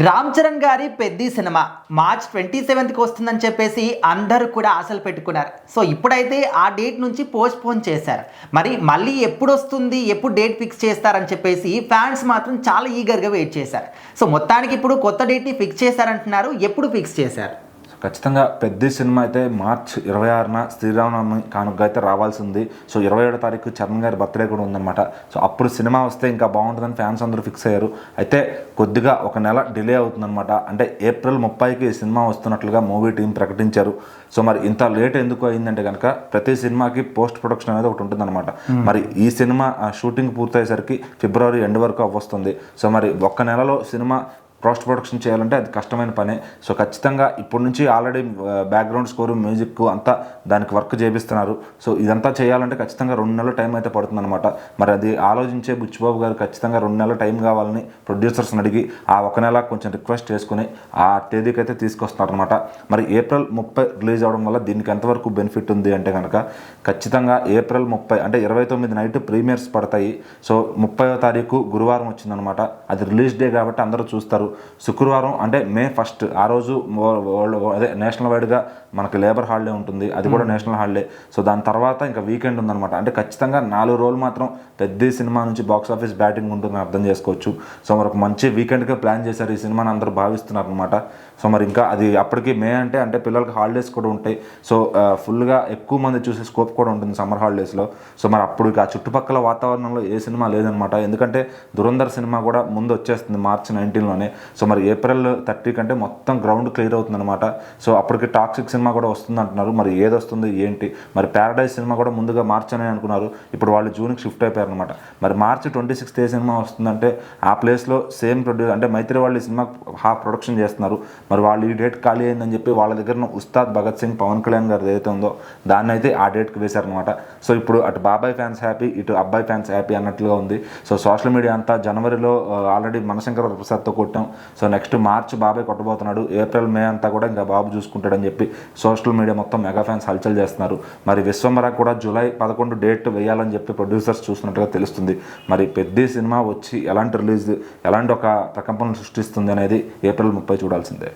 రామ్ చరణ్ గారి Peddi cinema March 27కి వస్తుందని చెప్పేసి అందరూ కూడా ఆశలు పెట్టుకున్నారు. సో ఇప్పుడైతే ఆ డేట్ నుంచి పోస్ట్పోన్ చేశారు. మరి మళ్ళీ ఎప్పుడు వస్తుంది, ఎప్పుడు డేట్ ఫిక్స్ చేస్తారని చెప్పేసి ఫ్యాన్స్ మాత్రం చాలా ఈగర్గా వెయిట్ చేశారు. సో మొత్తానికి ఇప్పుడు కొత్త డేట్ని ఫిక్స్ చేశారంటున్నారు. ఎప్పుడు ఫిక్స్ చేశారు? ఖచ్చితంగా పెద్ద సినిమా అయితే మార్చ్ 26న శ్రీరామనవమి కానుక అయితే రావాల్సింది. సో 27వ తారీఖు చరణ్ గారి బర్త్డే కూడా ఉందన్నమాట. సో అప్పుడు సినిమా వస్తే ఇంకా బాగుంటుందని ఫ్యాన్స్ అందరూ ఫిక్స్ అయ్యారు. అయితే కొద్దిగా ఒక నెల డిలే అవుతుందన్నమాట. అంటే ఏప్రిల్ 30కి సినిమా వస్తున్నట్లుగా మూవీ టీం ప్రకటించారు. సో మరి ఇంత లేట్ ఎందుకు అయిందంటే కనుక ప్రతి సినిమాకి పోస్ట్ ప్రొడక్షన్ అనేది ఒకటి ఉంటుందన్నమాట. మరి ఈ సినిమా షూటింగ్ పూర్తయ్యేసరికి ఫిబ్రవరి ఎండ్ వరకు అవ్వస్తుంది. సో మరి ఒక్క నెలలో సినిమా పోస్ట్ ప్రొడక్షన్ చేయాలంటే అది కష్టమైన పనే. సో ఖచ్చితంగా ఇప్పటి నుంచి ఆల్రెడీ బ్యాక్గ్రౌండ్ స్కోరు, మ్యూజిక్ అంతా దానికి వర్క్ చేపిస్తున్నారు. సో ఇదంతా చేయాలంటే ఖచ్చితంగా 2 నెలల టైం అయితే పడుతుందన్నమాట. మరి అది ఆలోచించే బుచ్చిబాబు గారు ఖచ్చితంగా 2 నెలల టైం కావాలని ప్రొడ్యూసర్స్ని అడిగి ఆ ఒక నెల కొంచెం రిక్వెస్ట్ చేసుకుని ఆ తేదీకి అయితే తీసుకొస్తున్నారనమాట. మరి ఏప్రిల్ 30 రిలీజ్ అవడం వల్ల దీనికి ఎంతవరకు బెనిఫిట్ ఉంది అంటే కనుక ఖచ్చితంగా ఏప్రిల్ 30 అంటే 29 నైట్ ప్రీమియర్స్ పడతాయి. సో 30వ తారీఖు గురువారం వచ్చిందనమాట. అది రిలీజ్ డే కాబట్టి అందరూ చూస్తారు. శుక్రవారం అంటే మే 1 ఆ రోజు అదే నేషనల్ వైడ్గా మనకి లేబర్ హాలిడే ఉంటుంది. అది కూడా నేషనల్ హాలిడే. సో దాని తర్వాత ఇంకా వీకెండ్ ఉందన్నమాట. అంటే ఖచ్చితంగా 4 రోజులు మాత్రం పెద్ద సినిమా నుంచి బాక్స్ ఆఫీస్ బ్యాటింగ్ ఉంటుందని అర్థం చేసుకోవచ్చు. సో మరి ఒక మంచి వీకెండ్గా ప్లాన్ చేశారు ఈ సినిమాని అందరూ భావిస్తున్నారు అనమాట. సో మరి ఇంకా అది అప్పటికి మే అంటే పిల్లలకి హాలిడేస్ కూడా ఉంటాయి. సో ఫుల్గా ఎక్కువ మంది చూసే స్కోప్ కూడా ఉంటుంది సమ్మర్ హాలిడేస్లో. సో మరి అప్పుడు ఆ చుట్టుపక్కల వాతావరణంలో ఏ సినిమా లేదనమాట. ఎందుకంటే దురంధర్ సినిమా కూడా ముందు వచ్చేస్తుంది మార్చ్ 19లోనే. సో మరి ఏప్రిల్ 30 కంటే మొత్తం గ్రౌండ్ క్లియర్ అవుతుందన్నమాట. సో అప్పటికి టాక్సిక్ సినిమా కూడా వస్తుంది అంటున్నారు. మరి ఏది వస్తుంది ఏంటి? మరి ప్యారడైజ్ సినిమా కూడా ముందుగా మార్చ్ అని అనుకున్నారు. ఇప్పుడు వాళ్ళు జూన్కి షిఫ్ట్ అయిపోయారు అనమాట. మరి మార్చ్ 26 ఏ సినిమా వస్తుందంటే ఆ ప్లేస్లో సేమ్ ప్రొడ్యూసర్ అంటే మైత్రి వాళ్ళు ఈ సినిమా హాఫ్ ప్రొడక్షన్ చేస్తున్నారు. మరి వాళ్ళు ఈ డేట్ ఖాళీ అయిందని చెప్పి వాళ్ళ దగ్గర ఉస్తాద్ భగత్ సింగ్ పవన్ కళ్యాణ్ గారు ఏదైతే ఉందో దాన్ని అయితే ఆ డేట్కి వేశారనమాట. సో ఇప్పుడు అటు బాబాయ్ ఫ్యాన్స్ హ్యాపీ, ఇటు అబ్బాయి ఫ్యాన్స్ హ్యాపీ అన్నట్లుగా ఉంది. సో సోషల్ మీడియా అంతా జనవరిలో ఆల్రెడీ మనశంకర ప్రసాద్తో కొట్టాం. సో నెక్స్ట్ మార్చ్ బాబాయ్ కొట్టబోతున్నాడు. ఏప్రిల్ మే అంతా కూడా ఇంకా బాబు చూసుకుంటాడని చెప్పి సోషల్ మీడియా మొత్తం మెగా ఫ్యాన్స్ హల్చల్ చేస్తున్నారు. మరి విశ్వంబర కూడా జూలై 11 డేట్ వేయాలని చెప్పి ప్రొడ్యూసర్స్ చూస్తున్నట్టుగా తెలుస్తుంది. మరి పెద్ద సినిమా వచ్చి ఎలాంటి రిలీజ్, ఎలాంటి ఒక ప్రకంపనలు సృష్టిస్తుంది అనేది ఏప్రిల్ 30 చూడాల్సిందే.